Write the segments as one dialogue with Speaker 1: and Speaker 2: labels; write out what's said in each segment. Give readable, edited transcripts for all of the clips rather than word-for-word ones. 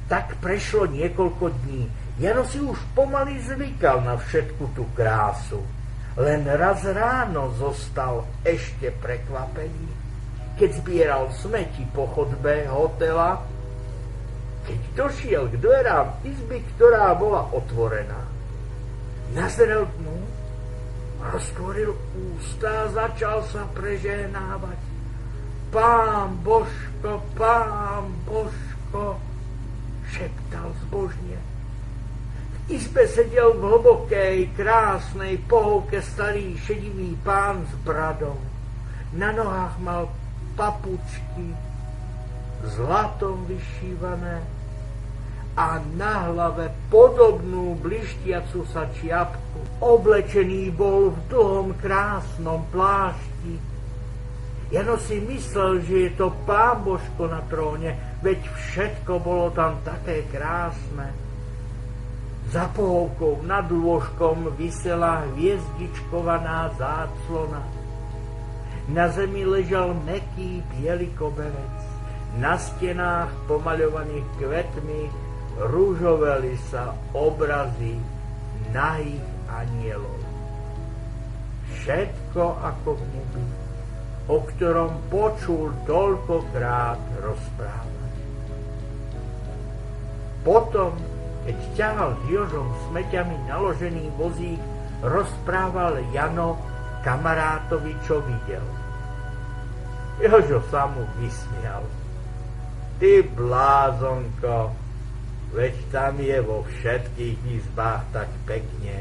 Speaker 1: Tak prešlo niekoľko dní. Jano si už pomaly zvykal na všetku tú krásu. Len raz ráno zostal ešte prekvapený, keď zbieral smeti po chodbe hotela, keď došiel k dverám izby, ktorá bola otvorená. Nazrel dnu, roztvoril ústa a začal sa prežehnávať. Pán Božko, šeptal zbožne. V izbe sedel v hlbokej, krásnej pohovke starý šedivý pán s bradou. Na nohách mal papučky, zlatom vyšívané a na hlave podobnú blištiacu sa čiapku. Oblečený bol v dlhom, krásnom plášti. Jano si myslel, že je to pán Božko na tróne, veď všetko bolo tam také krásne. Za pohovkou nad lôžkom visela hviezdičkovaná záclona. Na zemi ležal mäkký biely koberec. Na stenách pomaľovaných kvetmi ružoveli sa obrazy nahých anielov. Všetko ako v nebi, o ktorom počul toľkokrát rozprávať. Potom, keď ťahal s Jožom smeťami naložený vozík, rozprával Jano kamarátovi, čo videl. Jožo sa mu vysmial. Ty blázonko, veď tam je vo všetkých izbách tak pekne.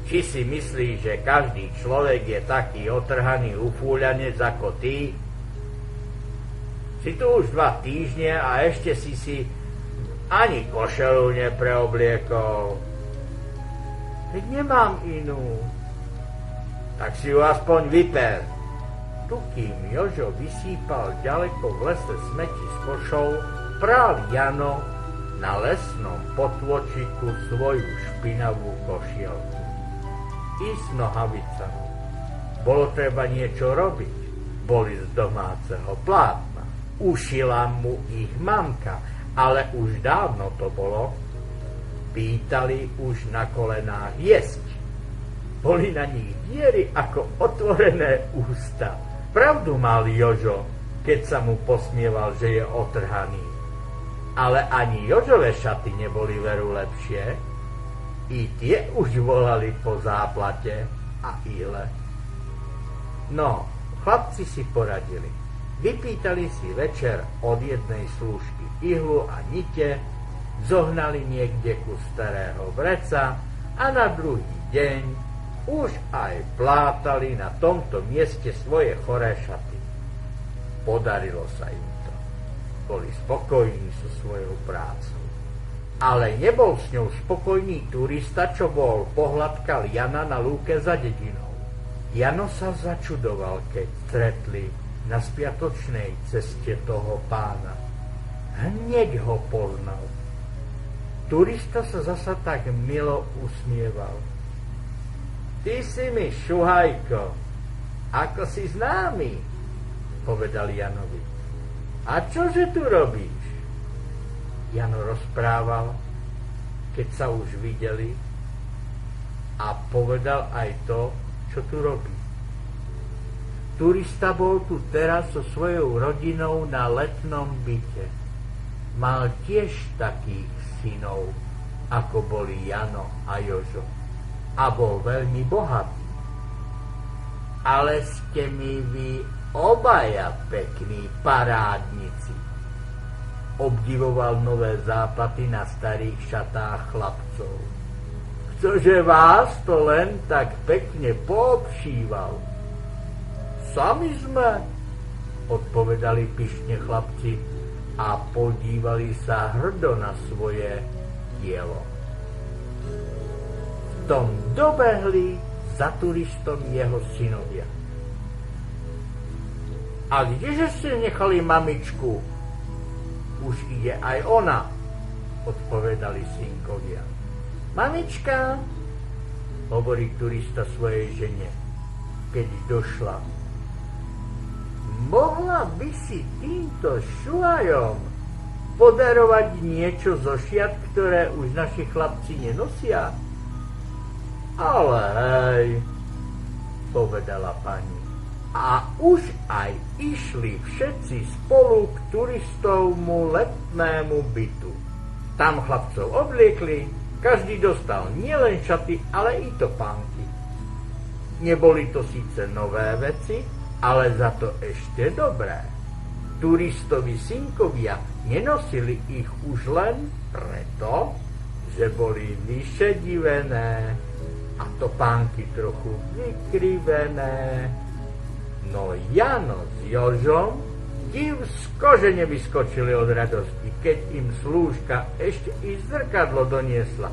Speaker 1: Či si myslíš, že každý človek je taký otrhaný ufúľanec ako ty? Si tu už 2 týždne a ešte si ani košelu nepreobliekol. Veď nemám inú. Tak si ju aspoň vyper. Tu, kým Jožo vysýpal ďaleko v lese smeti s košou, prál Jano na lesnom potôčiku svoju špinavú košielku i s nohavicami. Bolo treba niečo robiť. Boli z domáceho plátna. Ušila mu ich mamka, ale už dávno to bolo. Pýtali už na kolenách jesť. Boli na nich diery ako otvorené ústa. Pravdu mal Jožo, keď sa mu posmieval, že je otrhaný. Ale ani Jožové šaty neboli veru lepšie. I tie už volali po záplate a ile. No, chlapci si poradili. Vypýtali si večer od jednej slúžky ihlu a nite, zohnali niekde kus starého vreca a na druhý deň už aj plátali na tomto mieste svoje choré šaty. Podarilo sa im to. Boli spokojní so svojou prácou. Ale nebol s ňou spokojný turista, čo bol pohľadkal Jana na lúke za dedinou. Jano sa začudoval, keď stretli na spiatočnej ceste toho pána. Hneď ho poznal. Turista sa zasa tak milo usmieval. Ty si mi, šuhajko, ako si známy, povedal Janovi. A čože tu robíš? Jano rozprával, keď sa už videli, a povedal aj to, čo tu robí. Turista bol tu teraz so svojou rodinou na letnom byte. Mal tiež takých synov, ako boli Jano a Jožo. A bol veľmi bohatý. Ale ste mi vy obaja pekní parádnici. Obdivoval nové zápaty na starých šatách chlapcov. Chcože vás to len tak pekne poobšíval. Sami sme, odpovedali pyšne chlapci a podívali sa hrdo na svoje dielo. V tom dobehli za turistom jeho synovia. A kdeže ste nechali mamičku? Už ide aj ona, odpovedali synkovia. Mamička, hovorí turista svojej žene, keď došla. Mohla by si týmto šuhajom podarovať niečo zo šiat, ktoré už naši chlapci nenosia? Ale hej, povedala pani. A už aj išli všetci spolu k turistovmu letnému bytu. Tam chlapcov obliekli, každý dostal nielen šaty, ale i topánky. Neboli to síce nové veci, ale za to ešte dobré. Turistovi synkovia nenosili ich už len preto, že boli vyšedivené a topánky trochu vykrivené. No Jano s Jožom div z kože nevyskočili od radosti, keď im slúžka ešte i zrkadlo doniesla,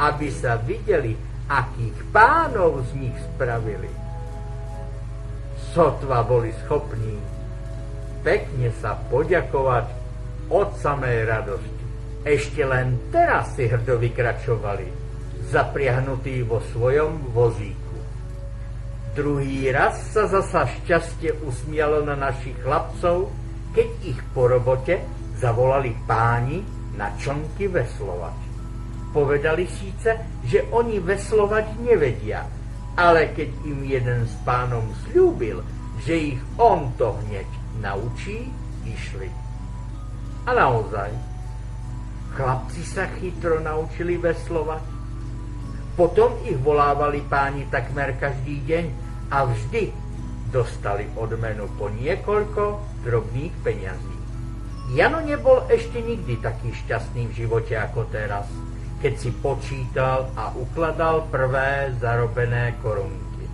Speaker 1: aby sa videli, akých pánov z nich spravili. Sotva boli schopní pekne sa poďakovať od samej radosti. Ešte len teraz si hrdo vykračovali, zapriahnutí vo svojom vozíku. Druhý raz sa zasa šťastie usmialo na našich chlapcov, keď ich po robote zavolali páni na člnky veslovať. Povedali síce, že oni veslovať nevedia, ale keď im jeden z pánov sľúbil, že ich on to hneď naučí, išli. A naozaj, chlapci sa chytro naučili veslovať. Potom ich volávali páni takmer každý deň, a vždy dostali odmenu po niekoľko drobných peňazí. Jano nebol ešte nikdy taký šťastný v živote ako teraz, keď si počítal a ukladal prvé zarobené korunky.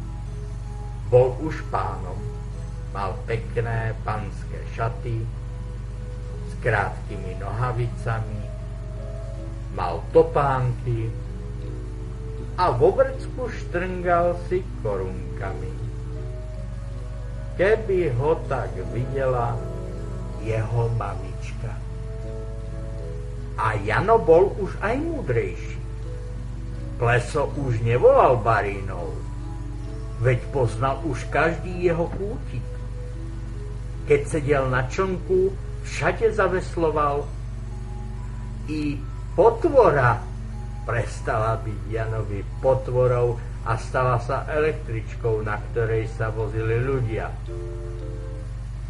Speaker 1: Bol už pánom, mal pekné panské šaty s krátkými nohavicami, mal topánky a vo vrcku štrngal si korunkami. Keby ho tak videla jeho mamička. A Jano bol už aj múdrejší. Pleso už nevolal barínov, veď poznal už každý jeho kútik. Keď sedel na člnku, všade zavesloval. I potvora prestala byť Janovi potvorou a stala sa električkou, na ktorej sa vozili ľudia.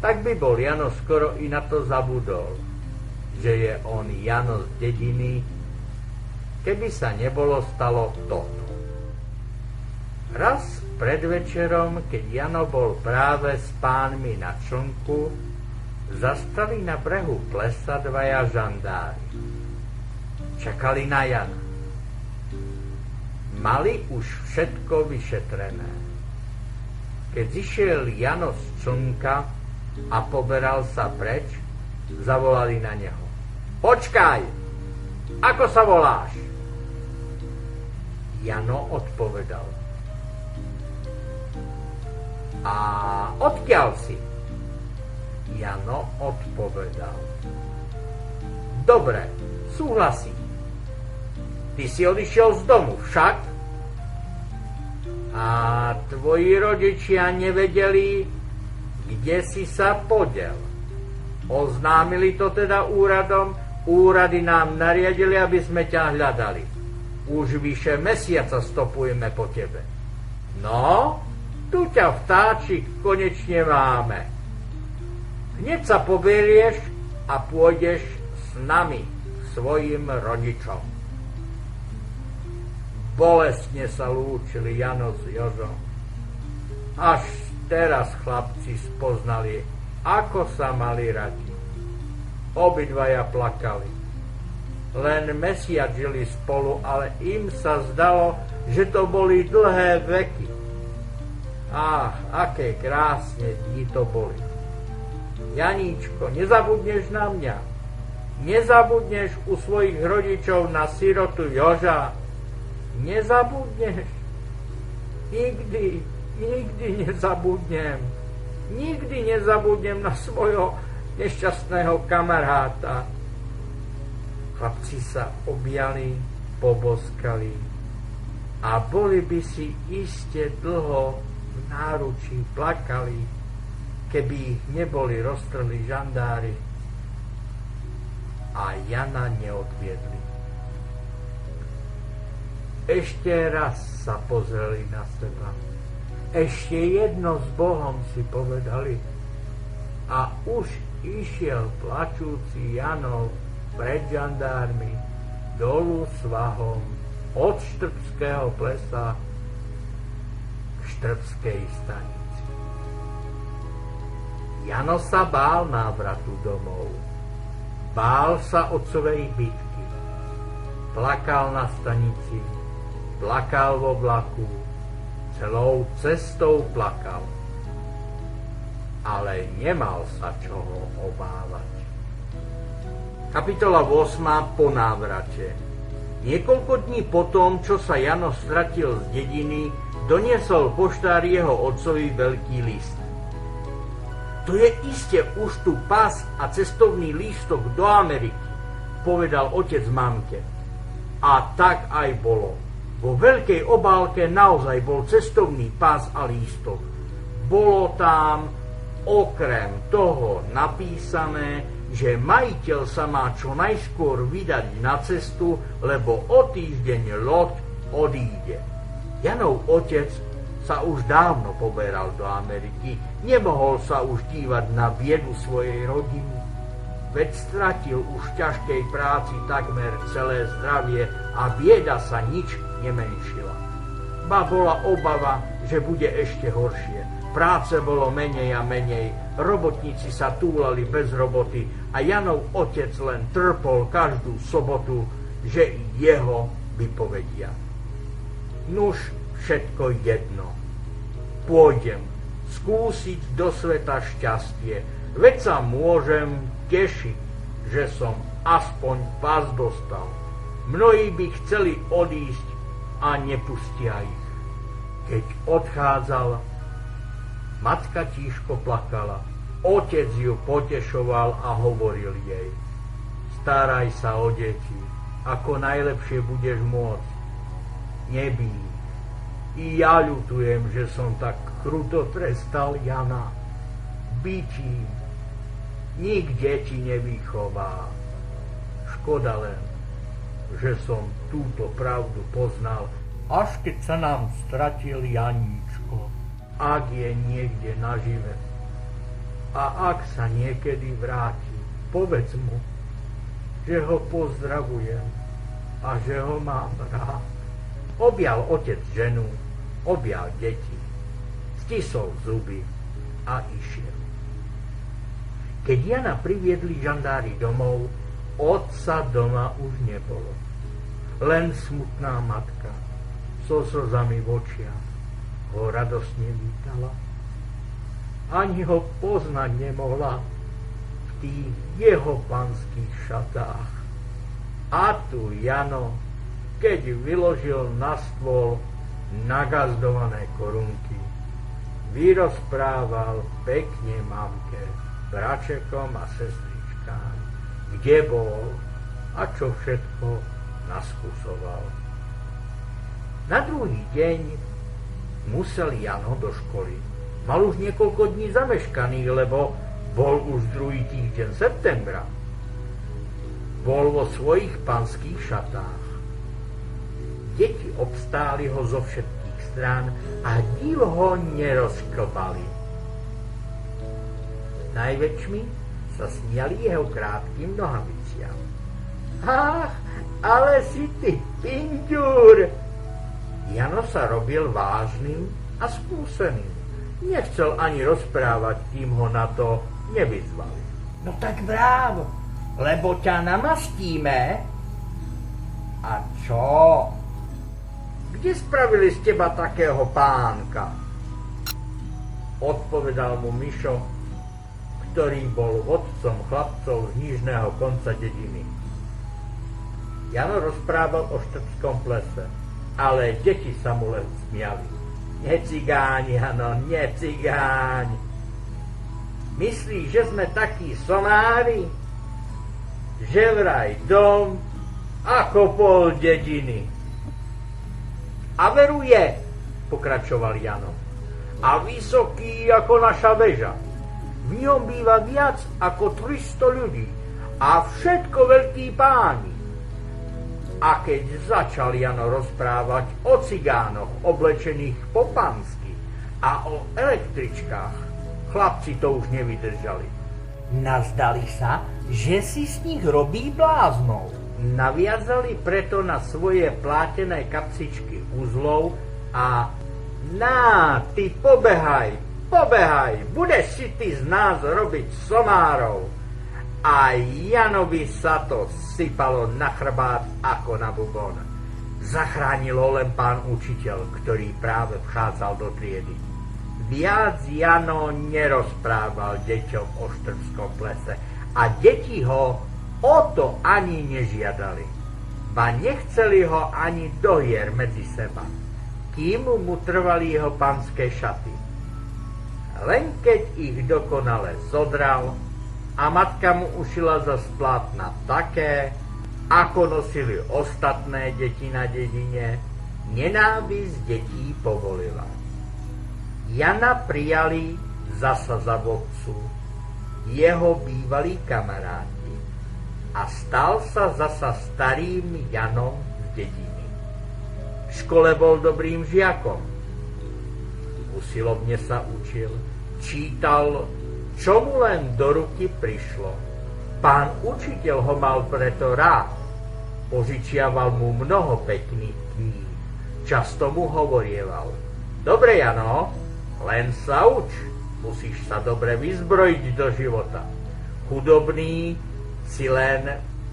Speaker 1: Tak by bol Jano skoro i na to zabudol, že je on Jano z dediny, keby sa nebolo stalo toto. Raz pred večerom, keď Jano bol práve s pánmi na člnku, zastali na brehu plesa dvaja žandári. Čakali na Jana. Mali už všetko vyšetrené. Keď zišiel Jano z člnka a poberal sa preč, zavolali na neho. Počkaj, ako sa voláš? Jano odpovedal. A odkiaľ si? Jano odpovedal. Dobre, súhlasím. Ty si odišiel z domu, však? A tvoji rodičia nevedeli, kde si sa podiel. Oznámili to teda úradom, úrady nám nariadili, aby sme ťa hľadali. Už vyše mesiaca stopujeme po tebe. No, tu ťa vtáčik konečne máme. Hneď sa poberieš a pôjdeš s nami, svojim rodičom. Bolestne sa lúčili Jano s Jožom. Až teraz chlapci spoznali, ako sa mali radi. Obidvaja plakali. Len mesiac žili spolu, ale im sa zdalo, že to boli dlhé veky. Ach, aké krásne dni to boli. Janíčko, nezabudneš na mňa? Nezabudneš u svojich rodičov na sirotu Joža? Nezabudneš? Nikdy nezabudnem. Nikdy nezabudnem na svojho nešťastného kamaráta. Chlapci sa objali, poboskali a boli by si iste dlho v náručí plakali, keby ich neboli roztrhli žandári. a Jana neodviedli. Ešte raz sa pozreli na seba. Ešte jedno s Bohom si povedali. A už išiel plačúci Jano pred žandármi dolu svahom od Štrbského plesa k Štrbskej stanici. Jano sa bál návratu domov. Bál sa otcovej bitky. Plakal na stanici, plakal vo vlaku, celou cestou plakal. Ale nemal sa čoho obávať. Kapitola 8. Po návrate. Niekoľko dní potom, čo sa Jano stratil z dediny, doniesol poštár jeho otcovi veľký list. To je iste už tu pás a cestovný lístok do Ameriky, povedal otec mamke. A tak aj bolo. Vo veľkej obálke naozaj bol cestovný pás a lístok. Bolo tam okrem toho napísané, že majiteľ sa má čo najskôr vydať na cestu, lebo o týždeň loď odíde. Janov otec sa už dávno poberal do Ameriky, nemohol sa už dívať na biedu svojej rodiny. Veď stratil už v ťažkej práci takmer celé zdravie a bieda sa nič nemenšila. Ba bola obava, že bude ešte horšie. Práce bolo menej a menej, robotníci sa túlali bez roboty a Janov otec len trpol každú sobotu, že jeho vypovedia. Nuž, všetko jedno. Pôjdem skúsiť do sveta šťastie, veď sa môžem tešiť, že som aspoň pás dostal. Mnohí by chceli odísť a nepustia ich. Keď odchádzal, matka tížko plakala. Otec ju potešoval a hovoril jej: staraj sa o deti, ako najlepšie budeš môcť. Nebij. I ja ľutujem, že som tak kruto trestal Jana. Bytím. Nik deti nevychová. Škoda len, že som túto pravdu poznal, až keď sa nám stratil Janíčko, ak je niekde nažive. A ak sa niekedy vráti, povedz mu, že ho pozdravujem a že ho mám rád. Objal otec ženu, objal deti, stisol zuby a išiel. Keď Jana priviedli žandári domov, otca doma už nebolo. Len smutná matka so slzami v očiach ho radosne vítala. Ani ho poznať nemohla v tých jeho panských šatách. A tu Jano, keď vyložil na stôl nagazdované korunky, vyrozprával pekne mamke, bračekom a sestričkám, kde bol a čo všetko naskúsoval. Na druhý deň musel Jano do školy. Mal už niekoľko dní zameškaný, lebo bol už druhý týždeň septembra. Bol vo svojich panských šatách. Deti obstáli ho zo všetkých strán a div ho nerozklbali. Najväčšmi sa smiali jeho krátkym nohaviciam. Ach, ale si ty pinďúr! Jano sa robil vážnym a skúseným. Nechcel ani rozprávať, kým ho na to nevyzvali. No tak brávo, lebo ťa namastíme. A čo? Kde spravili z teba takého pánka? Odpovedal mu Mišo, ktorý bol vodcom chlapcov z nižného konca dediny. Jano rozprával o Štrbskom plese, ale deti sa mu len smiali. Necigáň, Jano, necigáň. Myslíš, že sme takí somári? Že vraj dom ako pol dediny. A veru je, pokračoval Jano. A vysoký ako naša väža. V ňom býva viac ako 300 ľudí. a všetko veľkí páni. A keď začal Jano rozprávať o cigánoch oblečených po pánsky a o električkách, chlapci to už nevydržali.
Speaker 2: Nazdali sa, že si z nich robí bláznov.
Speaker 1: Naviazali preto na svoje plátené kapsičky uzlov a ty pobehaj, budeš si ty z nás robiť somárov. A Janovi sa to sypalo na chrbát ako na bubon. Zachránilo len pán učiteľ, ktorý práve vchádzal do triedy. Viac Jano nerozprával deťom o štrbskom plese a deti ho o to ani nežiadali. Ba nechceli ho ani do hier medzi seba, kým mu trvali jeho pánske šaty. Len keď ich dokonale zodral a matka mu ušila zo plátna také, ako nosili ostatné deti na dedine, nenávisť detí povolila. Jana prijali zasa za vodcu jeho bývalí kamaráti a stal sa zasa starým Janom z dediny. V škole bol dobrým žiakom. Usilovne sa učil, čítal, čo mu len do ruky prišlo. Pán učiteľ ho mal preto rád. Požičiaval mu mnoho pekných kníh. Často mu hovorieval: dobre, Jano, len sa uč. Musíš sa dobre vyzbrojiť do života. Chudobní si len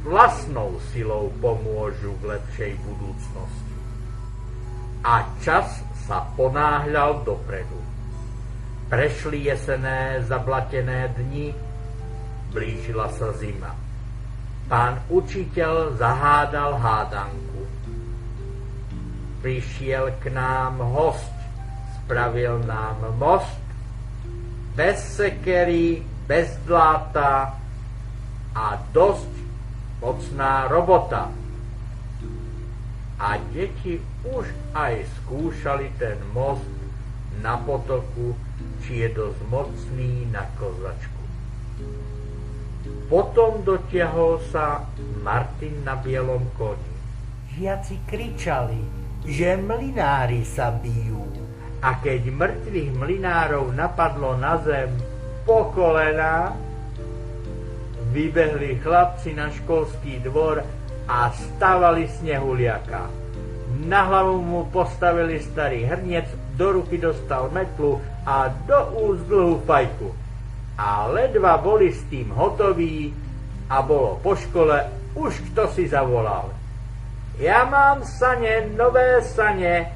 Speaker 1: vlastnou silou pomôžu v lepšej budúcnosti. A čas sa ponáhľal dopredu. Prešli jesenné zablatené dni, blížila sa zima. Pán učiteľ zahádal hádanku. Prišiel k nám hosť, spravil nám most, bez sekery, bez dláta a dosť mocná robota. A deti už aj skúšali ten most na potoku, či je dosť mocný na kozačku. Potom dotiahol sa Martin na bielom koni.
Speaker 2: Žiaci kričali, že mlynári sa bijú.
Speaker 1: A keď mŕtvych mlynárov napadlo na zem po kolená, vybehli chlapci na školský dvor a stavali snehuliaka. Na hlavu mu postavili starý hrniec, do ruky dostal metlu a do úst dlhú fajku. A ledva boli s tým hotoví a bolo po škole, už kto si zavolal: ja mám sane, nové sane,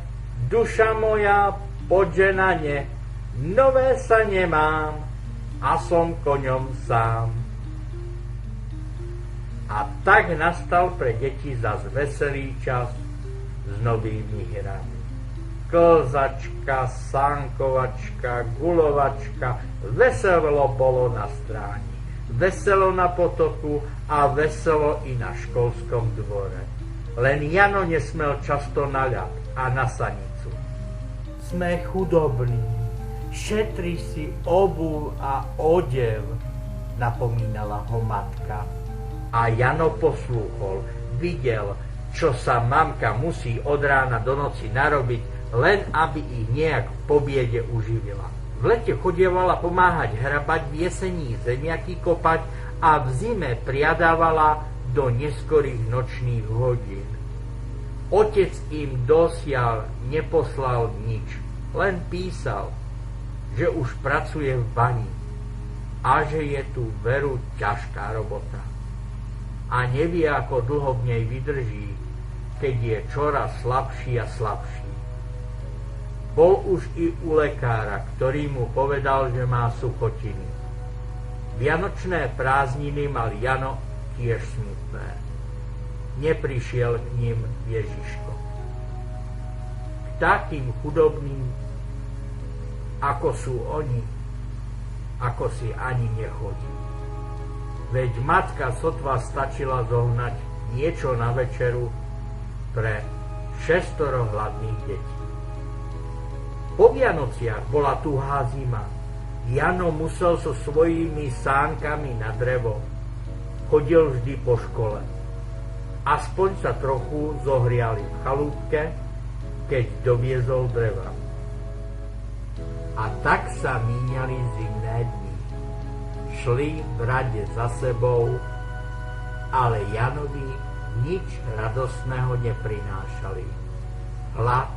Speaker 1: duša moja podženanie, nové sane mám a som koňom sám. A tak nastal pre deti zas veselý čas s novými hrami. Klzačka, sánkovačka, gulovačka, veselo bolo na stráni, veselo na potoku a veselo i na školskom dvore. Len Jano nesmel často na ľad a na sanicu.
Speaker 2: Sme chudobní, šetri si obuv a odev, napomínala ho matka.
Speaker 1: A Jano poslúchol, videl, čo sa mamka musí od rána do noci narobiť, len aby ich nejak v pobiede uživila. V lete chodievala pomáhať hrabať, v jesení zemiaky kopať a v zime priadávala do neskorých nočných hodín. Otec im dosiaľ neposlal nič, len písal, že už pracuje v bani a že je tu veru ťažká robota. A nevie, ako dlho v nej vydrží, keď je čoraz slabší a slabší. Bol už i u lekára, ktorý mu povedal, že má suchotiny. Vianočné prázdniny mal Jano tiež smutné. Neprišiel k ním Ježiško. K takým chudobným, ako sú oni, ako si ani nechodí. Veď matka sotva stačila zohnať niečo na večeru pre 6 hladných detí. Po Vianociach bola tuhá zima. Jano musel so svojimi sánkami na drevo chodil vždy po škole. Aspoň sa trochu zohriali v chalúbke, keď doviezol dreva. A tak sa míňali zimné dni. Šli v rade za sebou, ale Janovi nič radosného neprinášali. Hlad,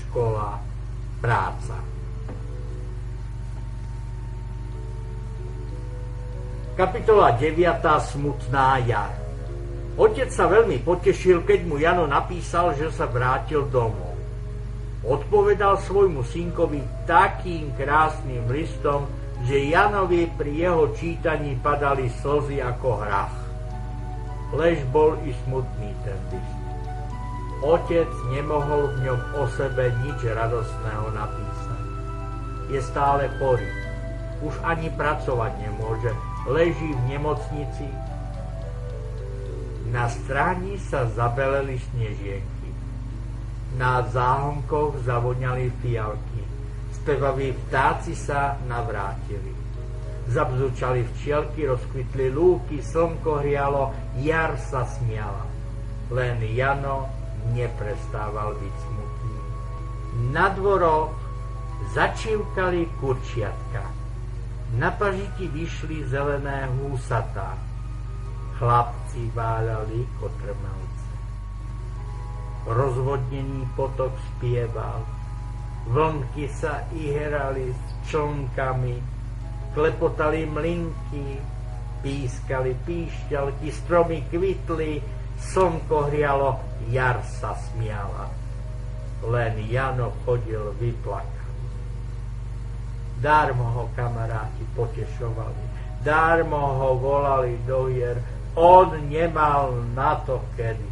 Speaker 1: škola, práca. Kapitola 9. Smutná jar. Otec sa veľmi potešil, keď mu Jano napísal, že sa vrátil domov. Odpovedal svojmu synkovi takým krásnym listom, že Janovi pri jeho čítaní padali slzy ako hrách. Lež bol i smutný ten list. Otec nemohol v ňom o sebe nič radostného napísať. Je stále chorý. Už ani pracovať nemôže. Leží v nemocnici. Na stráni sa zabeleli snežienky. Na záhonkoch zavoňali fialky. Spevaví vtáci sa navrátili. Zabzučali včielky, rozkvitli lúky, slnko hrialo, jar sa smiala. Len Jano neprestával byť smutný. Na dvoroch začívkali kurčiatka. Na pažiti vyšli zelené húsatá. Chlapci váľali kotrmelce. Rozvodnený potok spieval. Vlnky sa ihrali s člnkami, klepotali mlynky, pískali píšťalky, stromy kvitli, slnko hrialo, jar sa smiala. Len Jano chodil vyplakaný. Dármo ho kamaráti potešovali, dármo ho volali do hier, on nemal na to kedy.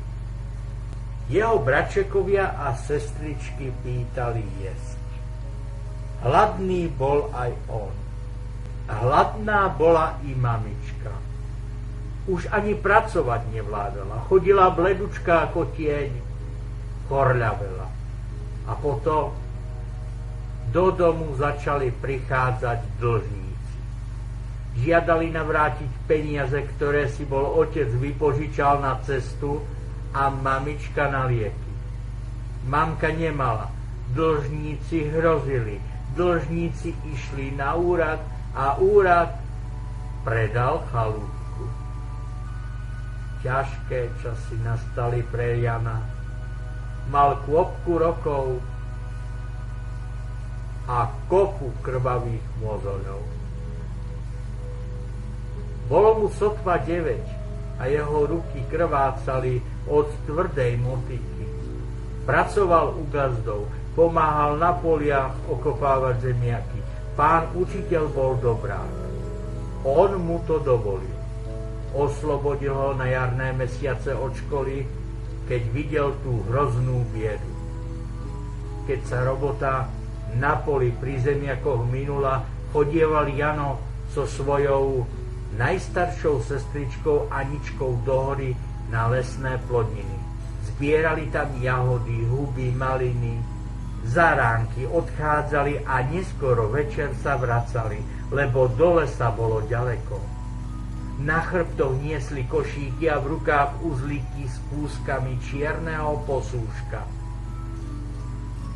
Speaker 1: Jeho bračekovia a sestričky pýtali jesť. Hladný bol aj on. Hladná bola i mamička. Už ani pracovať nevládala, chodila bledučka ako tieň, chorľavela. A potom do domu začali prichádzať dlžníci. Žiadali navrátiť peniaze, ktoré si bol otec vypožičal na cestu a mamička na lieky. Mamka nemala, dlžníci hrozili, dlžníci išli na úrad a úrad predal chalúbku. Ťažké časy nastali pre Jana. Mal kôpku rokov a kopu krvavých mozoľov. Bolo mu sotva 9 a jeho ruky krvácali od tvrdej motiky. Pracoval u gazdov, pomáhal na poliach okopávať zemiaky. Pán učiteľ bol dobrák. On mu to dovolil. Oslobodil ho na jarné mesiace od školy, keď videl tú hroznú biedu. Keď sa robota na poli pri zemiakoch minula, chodieval Jano so svojou najstaršou sestričkou Aničkou do hory na lesné plodniny. Zbierali tam jahody, huby, maliny, zaránky, odchádzali a neskoro večer sa vracali, lebo do lesa bolo ďaleko. Na chrbtoch niesli košíky a v rukách uzlíky s kúskami čierneho posúška,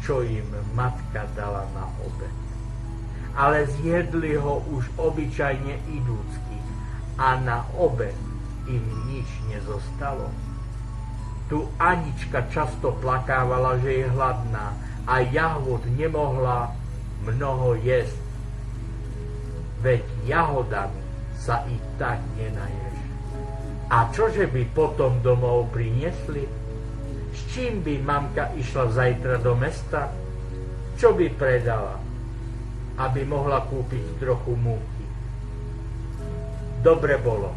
Speaker 1: čo im matka dala na obed. Ale zjedli ho už obyčajne idúcky a na obed im nič nezostalo. Tu Anička často plakávala, že je hladná a jahôd nemohla mnoho jesť. Veď jahodami sa i tak nenaješ. A čože by potom domov priniesli? S čím by mamka išla zajtra do mesta? Čo by predala, aby mohla kúpiť trochu múky? Dobre bolo,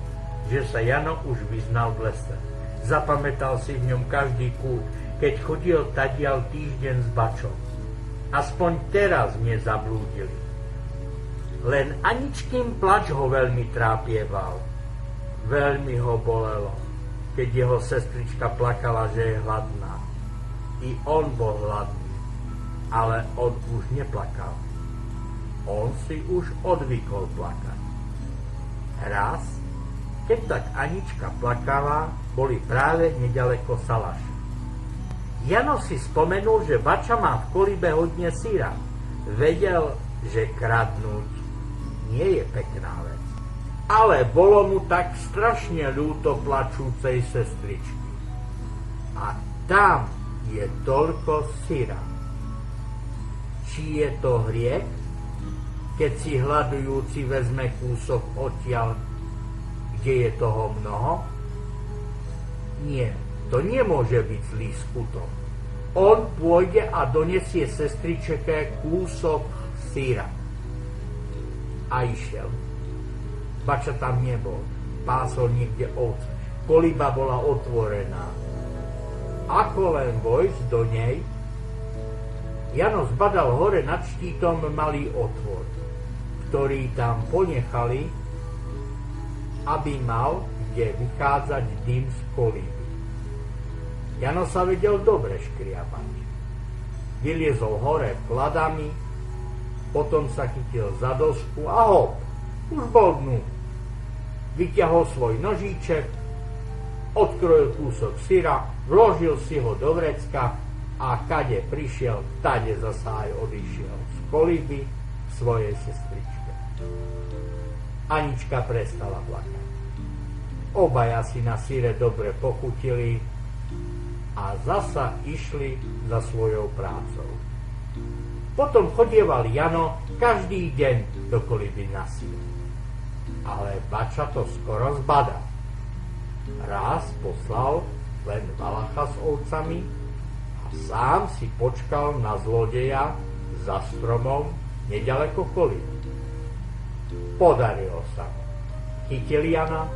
Speaker 1: že sa Jano už vyznal v lese. Zapamätal si v ňom každý kút, keď chodil tadiaľ týždeň s bačom. Aspoň teraz nezablúdili. Len Aničkin plač ho veľmi trápieval. Veľmi ho bolelo, keď jeho sestrička plakala, že je hladná. I on bol hladný, ale on už neplakal. On si už odvykol plakať. Raz Keď tak Anička plakala, boli práve nedaleko salaše. Jano si spomenul, že Bača má v kolibe hodne syra. Vedel, že kradnúť nie je pekná vec. Ale bolo mu tak strašne ľúto plačúcej sestričky. A tam je toľko syra. Či je to hriech, keď si hľadujúci vezme kúsok odtiaľ, kde je toho mnoho? Nie, to nemôže byť zlý skutok. On pôjde a donesie sestričke kúsok syra. A išiel. Bača tam nebol. Pásol niekde ovce. Koliba bola otvorená. Ako len vojsť do nej, Jano zbadal hore nad štítom malý otvor, ktorý tam ponechali, aby mal kde vychádzať dym z koliby. Jano sa vedel dobre škriabať. Vyliezol hore kladami, potom sa chytil za dosku a hop, už bol dnu. Vyťahol svoj nožíček, odkrojil kúsok syra, vložil si ho do vrecka a kade prišiel, tade zasa aj odišiel z koliby svojej sestričke. Anička prestala plakať. Obaja si na syre dobre pochutili a zasa išli za svojou prácou. Potom chodieval Jano každý deň do koliby na syr. Ale Bača to skoro zbadal. Raz poslal len Valacha s ovcami a sám si počkal na zlodeja za stromom nedaleko koliby. Podarilo sa mu. Chytil Jana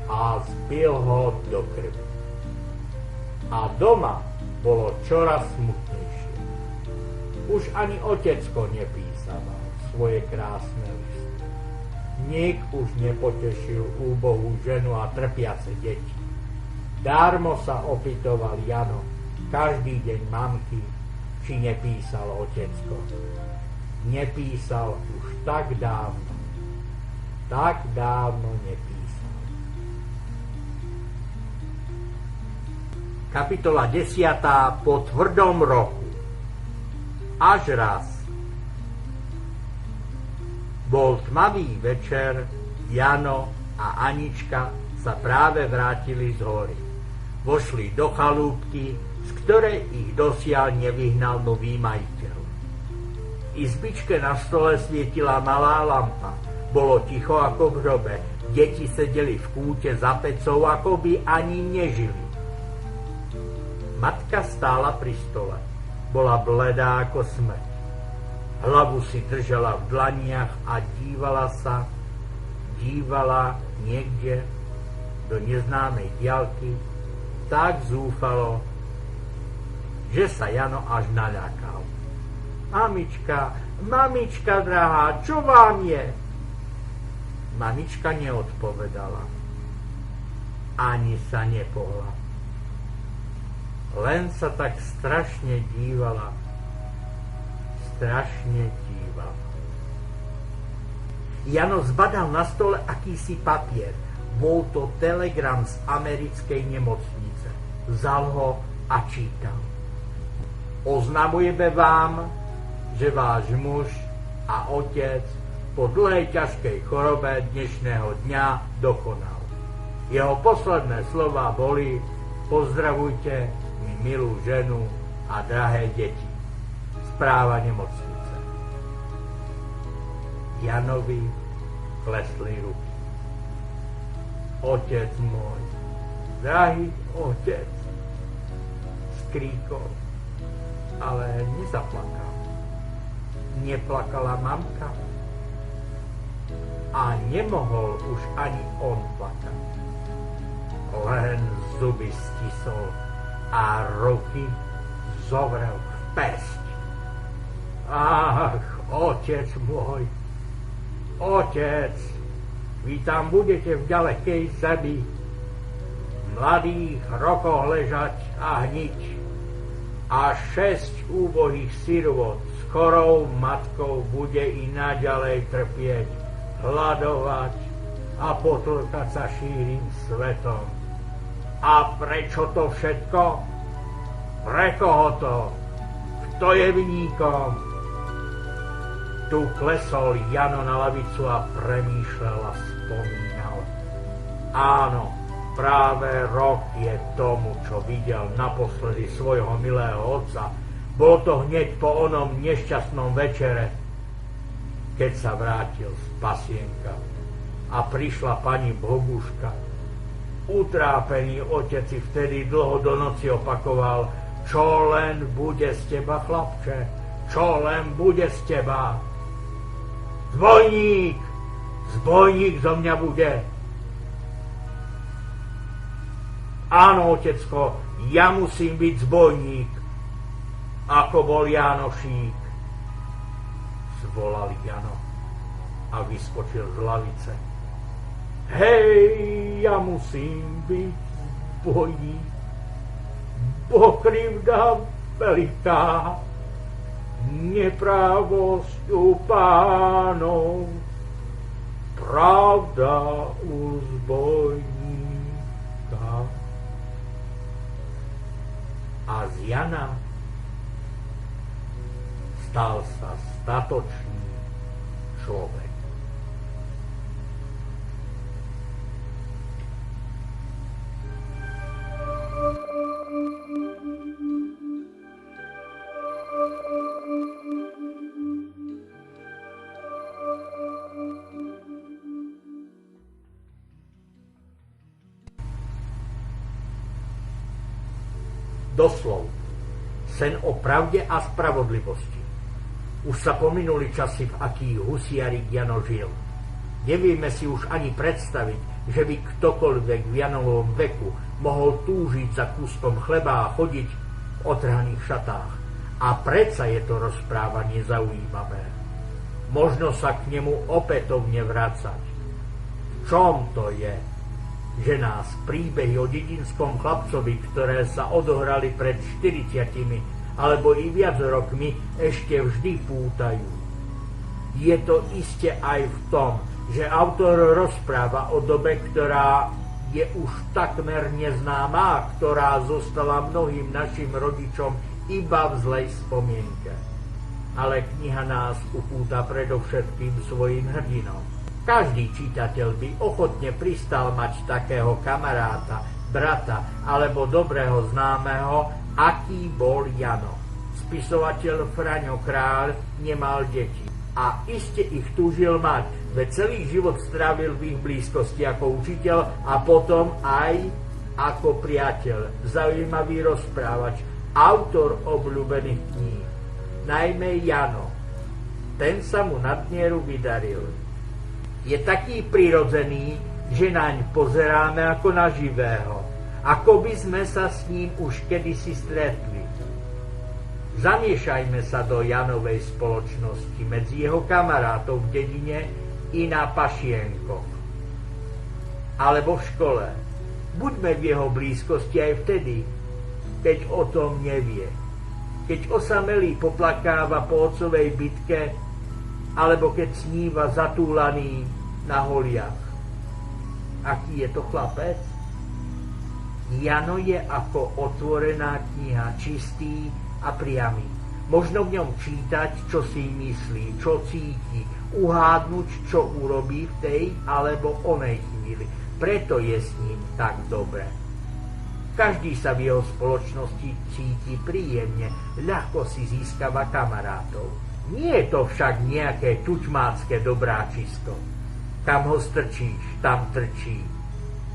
Speaker 1: a zbil ho do krvi. A doma bolo čoraz smutnejšie. Už ani otecko nepísaval svoje krásne listy. Nik už nepotešil úbohú ženu a trpiace deti. Dármo sa opytoval Jano každý deň mamky, či nepísal otecko. Nepísal už tak dávno nepísal. Kapitola 10. Po tvrdom roku. Až raz. Bol tmavý večer, Jano a Anička sa práve vrátili z hory. Vošli do chalúbky, z ktorej ich dosiaľ nevyhnal nový majiteľ. V izbičke na stole svietila malá lampa. Bolo ticho ako v hrobe. Deti sedeli v kúte za pecou, ako by ani nežili. Matka stála pri stole. Bola bledá ako smrť. Hlavu si držala v dlaniach a dívala niekde do neznámej diaľky tak zúfalo, že sa Jano až naľakal. Mamička drahá, čo vám je? Mamička neodpovedala. Ani sa nepohla. Len sa tak strašne dívala. Jano zbadal na stole akýsi papier. Bol to telegram z americkej nemocnice. Vzal ho a čítal. Oznamujeme vám, že váš muž a otec po dlhej ťažkej chorobe dnešného dňa dokonal. Jeho posledné slová boli: pozdravujte mi milú ženu a drahé deti. Správa nemocnice. Janovi klesli ruky. Otec môj, drahý otec, skríkol, ale nezaplakal. Neplakala mamka a nemohol už ani on plakať. Len zuby stisol a ruky zovrel v päsť. Ach, otec môj, otec, vy tam budete v ďalekej zemi, v mladých rokoch ležať a hniť a 6 úbohých sirvot s chorou matkou bude i naďalej trpieť, hladovať a potlkať sa šírim svetom. A prečo to všetko? Pre koho to? Kto je viníkom? Tu klesol Jano na lavicu a premýšľal a spomínal. Áno, práve rok je tomu, čo videl naposledy svojho milého otca. Bol to hneď po onom nešťastnom večere, keď sa vrátil z pasienka a prišla pani Boguška. Utrápený otec si vtedy dlho do noci opakoval: čo len bude z teba, chlapče, čo len bude z teba. Zbojník, zbojník zo mňa bude. Áno, otecko, ja musím byť zbojník, ako bol Jánošík, zvolal Jano a vyskočil z lavice. Hej, ja musím byť zbojník, bo krivda veľká, neprávosťou pánov, pravda u zbojníka. A z Jana stal sa statočný človek. Doslov, sen o pravde a spravodlivosti. Už sa pominuli časy, v akých husiarik Jano žil. Nevieme si už ani predstaviť, že by ktokoľvek v Janovom veku mohol túžiť za kúskom chleba a chodiť v otrhaných šatách. A predsa je to rozprávanie zaujímavé. Možno sa k nemu opätovne vracať. V čom to je, že nás príbehy o dedinskom chlapcovi, ktoré sa odohrali pred 40 alebo i viac rokmi, ešte vždy pútajú? Je to iste aj v tom, že autor rozpráva o dobe, ktorá je už takmer neznáma, ktorá zostala mnohým našim rodičom iba v zlej spomienke. Ale kniha nás upúta predovšetkým svojim hrdinom. Každý čitateľ by ochotne pristal mať takého kamaráta, brata alebo dobrého známeho, aký bol Jano. Spisovateľ Fraňo Kráľ nemal deti a iste ich túžil mať, veď celý život strávil v ich blízkosti ako učiteľ a potom aj ako priateľ, zaujímavý rozprávač, autor obľúbených kníh. Najmä Jano. Ten sa mu nadmieru vydaril. Je taký prirodzený, že naň pozeráme ako na živého, ako by sme sa s ním už kedysi stretli. Zamiešajme sa do Janovej spoločnosti medzi jeho kamarátov v dedine i na pašienkoch. Alebo v škole. Buďme v jeho blízkosti aj vtedy, keď o tom nevie. Keď osamelý poplakáva po otcovej bitke, alebo keď sníva zatúlaný na holiach. Aký je to chlapec? Jano je ako otvorená kniha, čistý a priamy. Možno v ňom čítať, čo si myslí, čo cíti, uhádnuť, čo urobí v tej alebo onej chvíli. Preto je s ním tak dobre. Každý sa v jeho spoločnosti cíti príjemne, ľahko si získava kamarátov. Nie je to však nejaké tučmácké dobráčisko. Kam ho strčíš, tam trčí.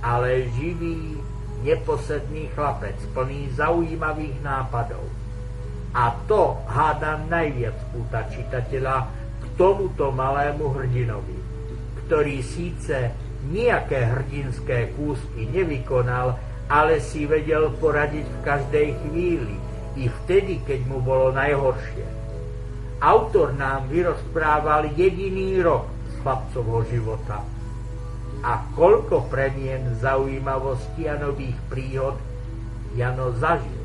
Speaker 1: Ale živý, neposedný chlapec, plný zaujímavých nápadov. A to hádam najviac púta čitateľa k tomuto malému hrdinovi, ktorý síce nejaké hrdinské kúsky nevykonal, ale si vedel poradiť v každej chvíli, i vtedy, keď mu bolo najhoršie. Autor nám vyrozprával jediný rok z chlapcovho života. A koľko premien zaujímavosti a nových príhod Jano zažil.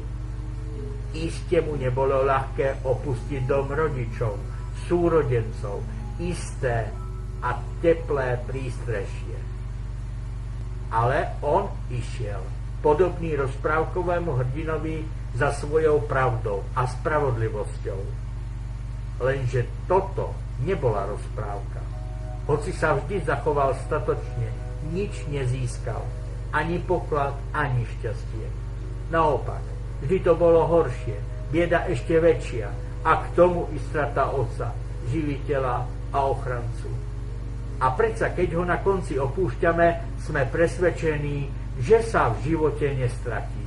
Speaker 1: Iste mu nebolo ľahké opustiť dom rodičov, súrodencov, isté a teplé prístrešie. Ale on išiel, podobný rozprávkovému hrdinovi, za svojou pravdou a spravodlivosťou. Lenže toto nebola rozprávka. Hoci sa vždy zachoval statočne, nič nezískal. Ani poklad, ani šťastie. Naopak, vždy to bolo horšie, bieda ešte väčšia a k tomu i strata otca, živiteľa a ochrancu. A predsa, keď ho na konci opúšťame, sme presvedčení, že sa v živote nestratí.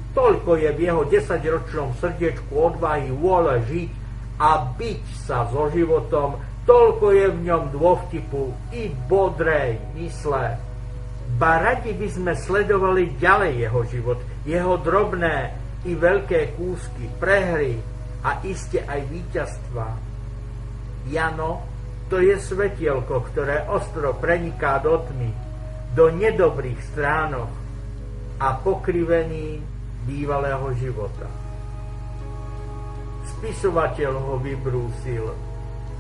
Speaker 1: Toľko je v jeho 10-ročnom srdiečku odvahy, vôle žiť a byť sa so životom, toľko je v ňom dôvtipu i bodrej mysle. Ba radi by sme sledovali ďalej jeho život, jeho drobné i veľké kúsky, prehry a iste aj víťazstva. Jano, to je svetielko, ktoré ostro preniká do tmy, do nedobrých stránok a pokrivení bývalého života. Spisovateľ ho vybrúsil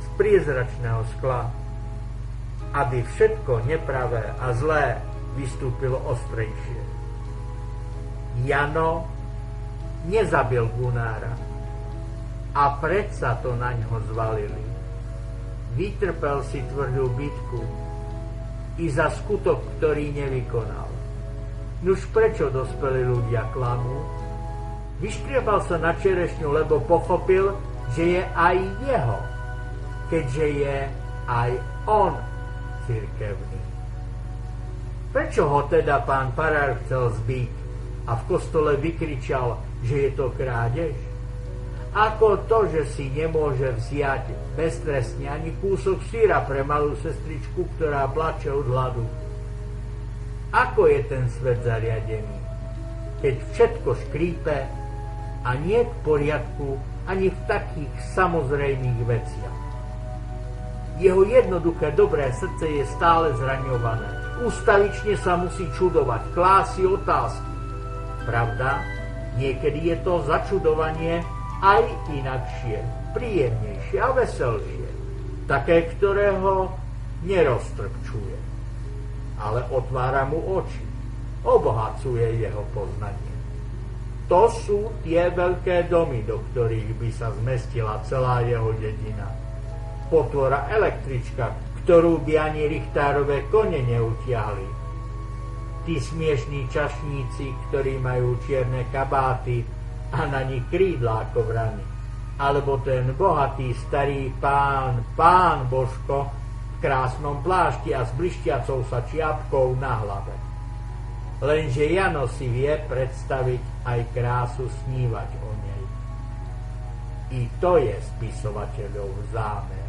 Speaker 1: z priezračného skla, aby všetko nepravé a zlé vystúpilo ostrejšie. Jano nezabil Gunára a predsa to na ňo zvalili. Vytrpel si tvrdú bitku i za skutok, ktorý nevykonal. Nuž prečo dospelí ľudia klamú? Vyškriebal sa na čerešňu, lebo pochopil, že je aj jeho, keďže je aj on cirkevný. Prečo ho teda pán farár chcel zbiť a v kostole vykričal, že je to krádež? Ako to, že si nemôže vziať beztrestne ani kúsok syra pre malú sestričku, ktorá plače od hladu? Ako je ten svet zariadený, keď všetko škrípe a nie je v poriadku ani v takých samozrejmých veciach? Jeho jednoduché dobré srdce je stále zraňované. Ústavične sa musí čudovať, klásť otázky. Pravda, niekedy je to začudovanie aj inakšie, príjemnejšie a veselšie, také, ktoré ho neroztrpčuje, ale otvára mu oči, obohacuje jeho poznanie. To sú tie veľké domy, do ktorých by sa zmestila celá jeho dedina. Potvora električka, ktorú by ani Richtárove kone neutiahli. Tí smiešní čašníci, ktorí majú čierne kabáty a na nich krídlá ako vrany. Alebo ten bohatý starý pán Božko v krásnom plášti a s blišťacou sa čiapkou na hlave. Lenže Jano si vie predstaviť aj krásu, snívať o nej. I to je spisovateľov zámer,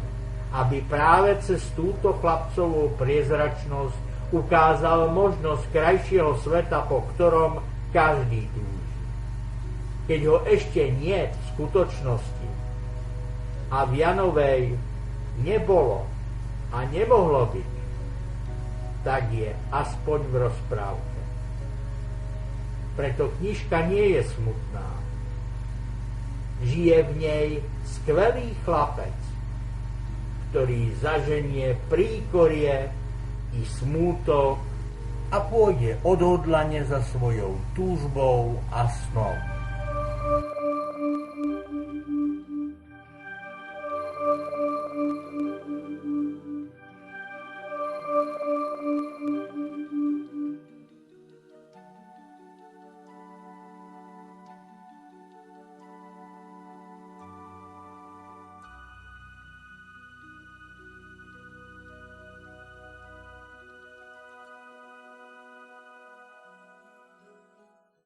Speaker 1: aby práve cez túto chlapcovú priezračnosť ukázal možnosť krajšieho sveta, po ktorom každý túži. Keď ho ešte nie v skutočnosti a v Janovej nebolo a nemohlo byť, tak je aspoň v rozprávke. Preto knižka nie je smutná. Žije v nej skvelý chlapec, ktorý zaženie príkorie i smútok a pôjde odhodlane za svojou túžbou a snom.